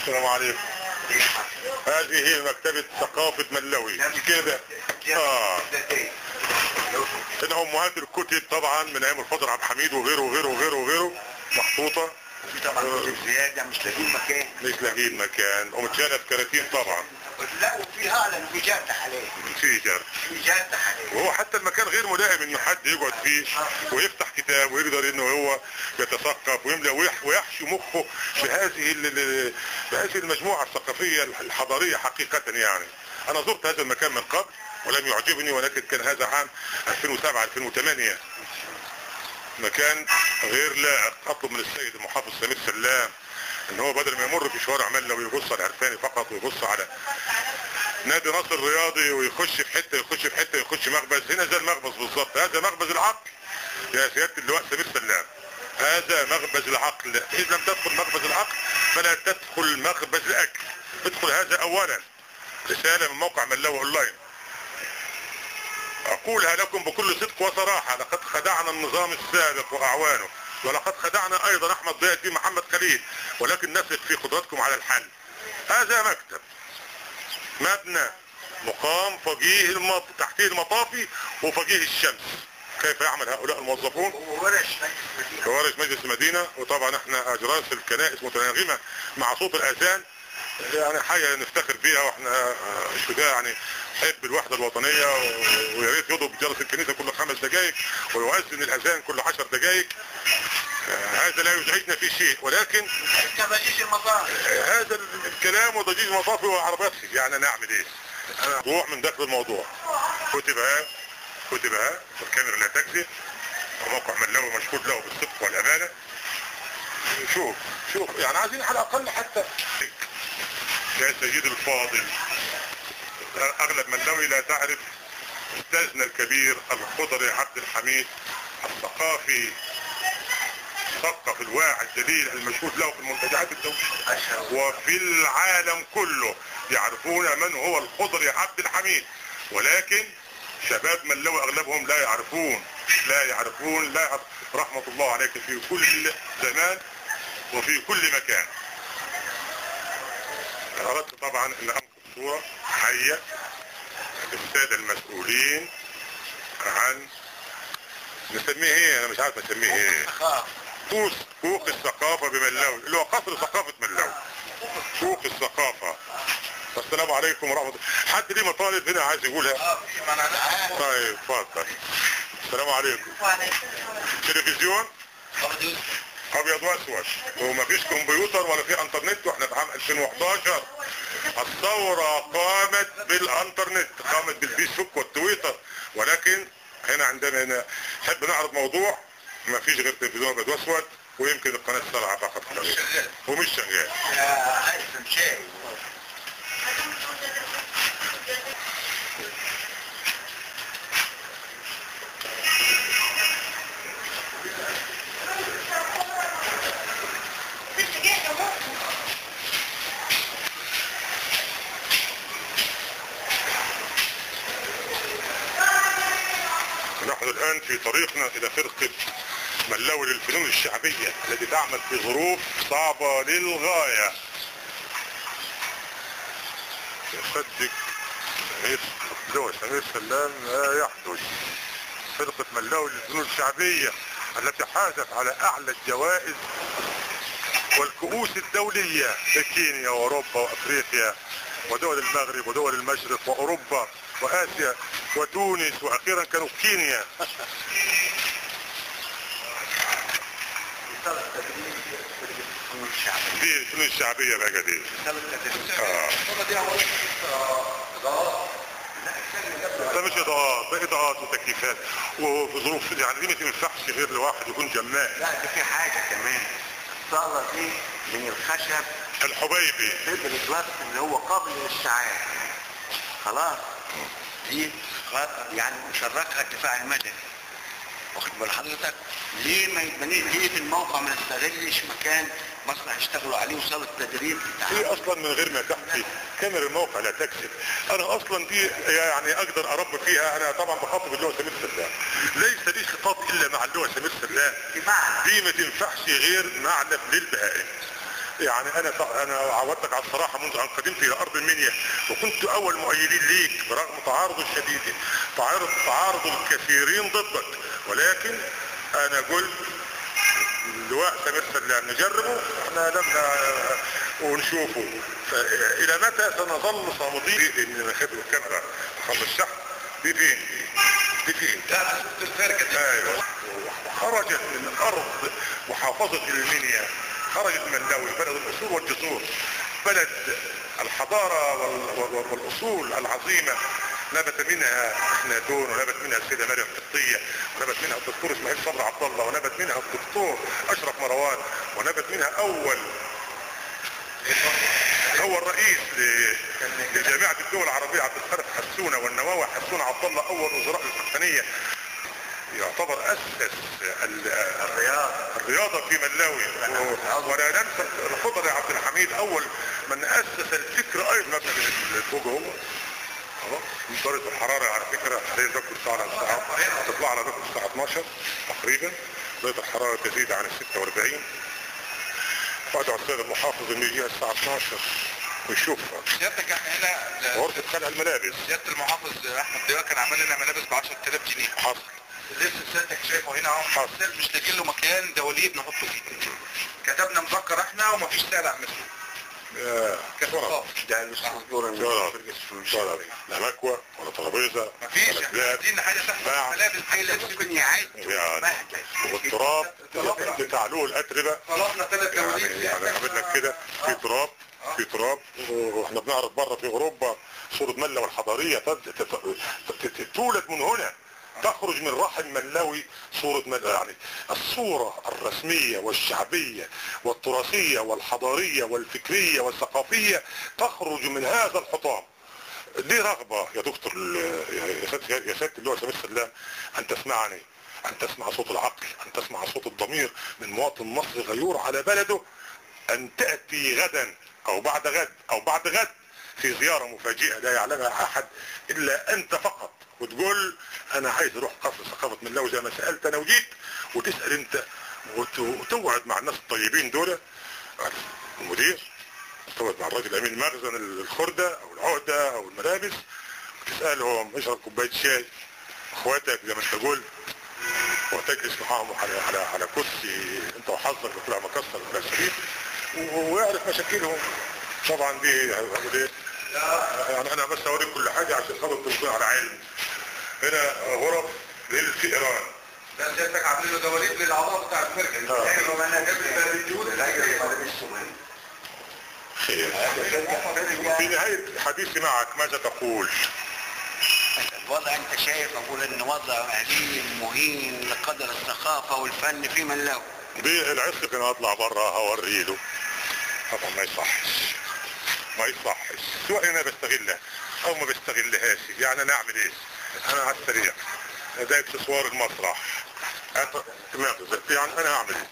السلام عليكم. هذه هي مكتبة ثقافة ملوي كده. هنا امهات الكتب طبعا من ايام الفضل عبد الحميد وغيره وغيره وغيره وغيره محطوطة. في طبعا كتب زيادة مش لاقيين مكان ومتشالة في كراتين طبعا. لا وفي اعلن وفي جرح عليه. في جرح عليه. وهو حتى المكان غير ملائم انه حد يقعد فيه ويفتح كتاب ويقدر انه هو يتثقف ويملأ ويحشي مخه بهذه المجموعة الثقافية الحضارية حقيقة يعني. انا زرت هذا المكان من قبل ولم يعجبني، ولكن كان هذا عام 2007 2008. مكان غير لائق. اطلب من السيد المحافظ سمير سلام ان هو بدل ما يمر في شوارع ملوي ويبص على العرفاني فقط ويبص على نادي نصر الرياضي ويخش في حته يخش مخبز. هنا زي المخبز بالظبط. هذا مخبز العقل يا سياده اللواء سمير سلام. هذا مخبز العقل. اذا لم تدخل مخبز العقل فلا تدخل مخبز الاكل. ادخل هذا اولا. رساله من موقع ملوي اونلاين اقولها لكم بكل صدق وصراحه. لقد خدعنا النظام السابق واعوانه، ولقد خدعنا ايضا احمد ضياء الدين محمد خليل، ولكن نثق في قدرتكم على الحل. هذا مكتب مبنى مقام فقيه تحتيه المطافي وفقيه الشمس. كيف يعمل هؤلاء الموظفون؟ ورش مجلس مدينة. وطبعا احنا اجراس الكنائس متناغمة مع صوت الاذان، يعني حاجة نفتخر بيها، واحنا شجاع يعني حب الوحدة الوطنية، ويا ريت يضرب جرس الكنيسة كل 5 دقائق ويؤذن الاذان كل 10 دقائق. هذا لا يزعجنا في شيء، ولكن هذا الكلام وضجيج المطافي وعربيات يعني نعمل ايه؟ انا روح من داخل الموضوع. كتبها والكاميرا لا تكذب، وموقع ملوي مشهود له بالصدق والامانه. شوف يعني عايزين على الاقل حتى يا سيدي الفاضل. اغلب ملوي لا تعرف استاذنا الكبير الخضري عبد الحميد الثقافي، مثقف الواعي الدليل المشهود له في المنتجعات الدولية وفي العالم كله. يعرفون من هو الخضري عبد الحميد، ولكن شباب ملوي اغلبهم لا يعرفون. رحمة الله عليك في كل زمان وفي كل مكان. اردت طبعا ان انقل صورة حية للسادة المسؤولين عن نسميه ايه، انا مش عارف نسميه ايه، سوق الثقافة بملوي اللي هو قصر ثقافة ملوي. سوق الثقافة. السلام عليكم ورحمة الله. حد ليه مطالب هنا عايز يقولها؟ طيب اتفضل. السلام عليكم. تلفزيون ابيض واسود ومفيش كمبيوتر ولا في انترنت، واحنا في عام 2011. الثورة قامت بالانترنت، قامت بالفيسبوك والتويتر، ولكن هنا عندنا نحب نعرض موضوع مفيش غير تلفزيون ابيض واسود، ويمكن القناة السبعة فقط ومش شغال. نحن الآن في طريقنا إلى فرقة ملوي للفنون الشعبية التي تعمل في ظروف صعبة للغاية. يصدق سمير سلام لا يحدث. فرقة ملوي للفنون الشعبية التي حازت على أعلى الجوائز والكؤوس الدولية في كينيا وأوروبا وأفريقيا ودول المغرب ودول المشرق وأوروبا وآسيا وتونس، وأخيرا كانوا في كينيا. دي الفنون الشعبية بقى دي. ده مش اضاءات، ده اضاءات وتكييفات وفي ظروف يعني دي ما تنفعش غير لواحد يكون جمال. لا ده في حاجة كمان. الصالة دي من الخشب الحبيبي البلاط اللي هو قابل للاشتعال. خلاص دي يعني مشركها الدفاع المدني. واخد بال حضرتك؟ ليه في الموقع ما نستغلش مكان مصنع يشتغلوا عليه وصالة التدريب دي اصلا من غير ما تحكي كاميرا الموقع لا تكسب. انا اصلا دي يعني اقدر اربي فيها. انا طبعا بخاطب اللواء سمير سلام، ليس لي خطاب الا مع اللواء سمير سلام. دي ما تنفعش غير معلب للبهائم. يعني انا عودتك على الصراحه منذ ان قدمت الى ارض المنيا، وكنت اول مؤيدين ليك برغم تعارض الشديد، تعارض الكثيرين ضدك، ولكن انا قلت اللواء سمير سلام نجربه احنا لما ونشوفه. الى متى سنظل صامدين ان نخبر الكاميرا خلص الشحن دي فين؟ دي فين؟ لا شفت الفرقة. ايوه. وخرجت من ارض محافظة المنيا، خرجت من ملاوي بلد الاصول والجسور، بلد الحضارة والاصول العظيمة، نبت منها اخناتون، ونبت منها السيدة مريم قبطية، ونبت منها الدكتور اسماعيل صبري عبد الله، ونبت منها الدكتور اشرف مروان، ونبت منها هو الرئيس لجامعة الدول العربية عبد الخالق حسونة، والنواوي حسونة عبد الله اول وزراء القحطانية. يعتبر اسس الرياضة في ملاوي. ولا ننسى الخضري عبد الحميد اول من اسس الفكر ايضا مبنى الفوق هو درجة الحرارة على فكرة حاليا ذكر الساعة تطلع على ذكر الساعة 12 تقريبا، درجة الحرارة تزيد عن 46. وادعو السيد المحافظ انه يجيها الساعة 12 ويشوف سيادتك احنا هنا غرفة خلع الملابس. سيادة المحافظ احمد ضياء كان عمل لنا ملابس ب 10000 جنيه. حصل. لسه سيادتك شايفه هنا اهو، مش لاقيين له مكان دواليب نحطه فيه. كتبنا مذكر احنا ومفيش سعر على المسؤول. ده شرف لا مكوى ولا ترابيزه مفيش. عايزين حاجه تحت الملابس زي ممكن يعد والتراب بتعلوه الاتربه. طلبنا 3 دواليب يعني عمل لك كده في تراب، في تراب. واحنا بنعرض بره في اوروبا صورة ملاوي الحضارية تولد من هنا، تخرج من رحم ملاوي صورة ملاوي. يعني الصورة الرسمية والشعبية والتراثية والحضارية والفكرية والثقافية تخرج من هذا الحطام. ليه رغبة يا دكتور يا سيادة اللواء سمير سلام ان تسمعني، ان تسمع صوت العقل، ان تسمع صوت الضمير من مواطن مصري غيور على بلده، ان تأتي غدا او بعد غد او بعد غد في زيارة مفاجئة لا يعلمها احد الا انت فقط، وتقول انا عايز اروح قصر ثقافة ملاوي زي ما سألت انا وجيت، وتسأل انت وتقعد مع الناس الطيبين دول، المدير، تقعد مع الراجل امين مخزن الخردة او العقدة او الملابس، وتسألهم اشرب كوباية شاي اخواتك زي ما انت قلت، وتجلس معاهم على كرسي انت وحظك وطلع مكسر وطلع سليم، ويعرف مشاكلهم. طبعا دي يعني انا بس اوريك كل حاجة عشان خاطر تكون على علم. هنا غرف للفئران. ده سيادتك عاملين له دواليب للاعضاء بتاع الفرقة. احنا ما نقدر بالجود خير. في نهاية حديثي معك ماذا تقول؟ الوضع انت شايف اقول ان وضع أليم مهين لقدر الثقافة والفن في ملاوي. بالعسك انا اطلع برا هوري له. طبعا ما يصحش، ما يصحش، سواء انا بستغلها او ما بستغلهاش. يعني انا اعمل ايه؟ انا على السريع ده اكسسوار المسرح، يعني انا اعمل ايه؟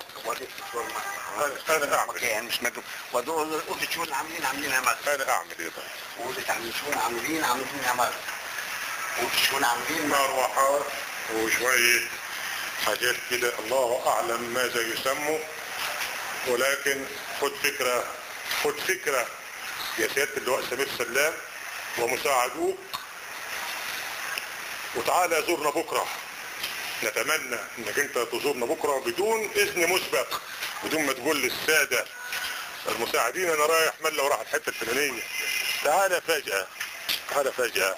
انا اعمل ايه؟ مش مدوب ودول قلت شو عاملينها مثلا. انا اعمل ايه طيب؟ قلت شو عاملينها مثلا. قلت شو عاملين مروحات وشوية حاجات كده الله اعلم ماذا يسموا، ولكن خد فكرة يا سيادة اللواء سمير سلام ومساعدوك، وتعالى زورنا بكرة. نتمنى انك انت تزورنا بكرة بدون اذن مسبق، بدون ما تقول للسادة المساعدين انا رايح ملا وراح الحتة الفلانية. تعالى فجأة، تعالى فجأة،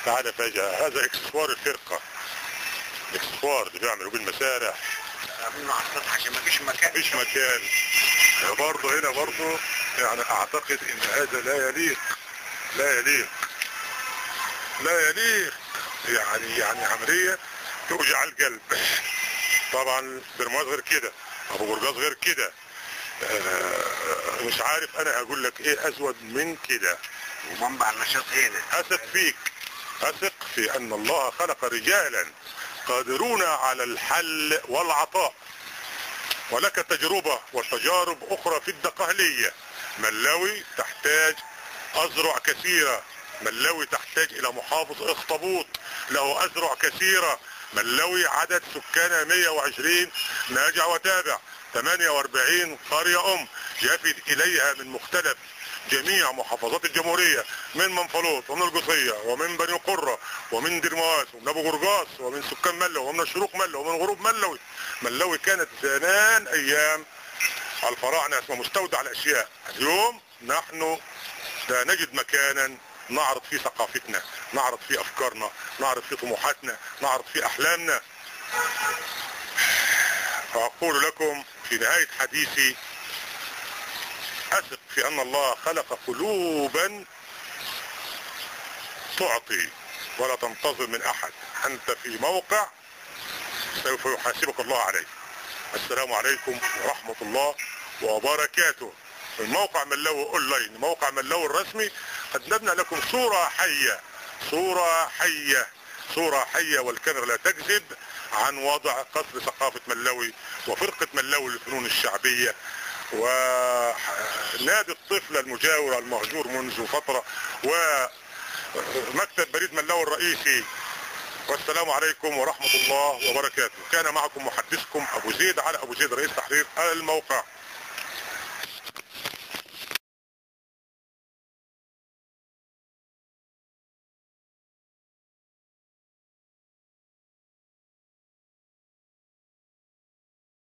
تعالى فجأة. هذا اكسسوار الفرقة، الاكسسوار اللي بيعملوا بالمسارح. عاملينه على السطح عشان مفيش مكان. مفيش مكان. برضه هنا برضه يعني اعتقد ان هذا لا يليق، لا يليق، لا يليق. يعني عملية توجع القلب. طبعا برماز غير كده، ابو قرقاص غير كده. مش عارف انا هقول لك ايه ازود من كده. ومنبع النشاط هنا. اثق فيك، اثق في ان الله خلق رجالا قادرون على الحل والعطاء، ولك تجربة وتجارب اخرى في الدقهلية. ملاوي تحتاج اذرع كثيرة، ملاوي تحتاج الى محافظ اخطبوط له اذرع كثيرة. ملاوي عدد سكانها 120 ناجع وتابع. 48 قرية يفد إليها من مختلف جميع محافظات الجمهورية، من منفلوط ومن القصية ومن بني قرة ومن درمواس ومن ابو قرقاص ومن سكان ملوي ومن الشروق ملوي ومن غروب ملوي. ملوي كانت زمان ايام الفراعنة اسمها مستودع الاشياء. اليوم نحن لا نجد مكانا نعرض فيه ثقافتنا، نعرض فيه افكارنا، نعرض فيه طموحاتنا، نعرض فيه احلامنا. فاقول لكم في نهاية حديثي اثق في ان الله خلق قلوبا تعطي ولا تنتظر من احد. انت في موقع سوف يحاسبك الله عليه. السلام عليكم ورحمة الله وبركاته. من موقع ملوي اونلاين، موقع ملوي الرسمي، قدمنا لكم صورة حية، صورة حية والكاميرا لا تكذب، عن وضع قصر ثقافة ملوي وفرقة ملوي للفنون الشعبية ونادي الطفل المجاور المهجور منذ فترة ومكتب بريد ملوي الرئيسي. والسلام عليكم ورحمة الله وبركاته. كان معكم محدثكم ابو زيد علي ابو زيد، رئيس تحرير الموقع.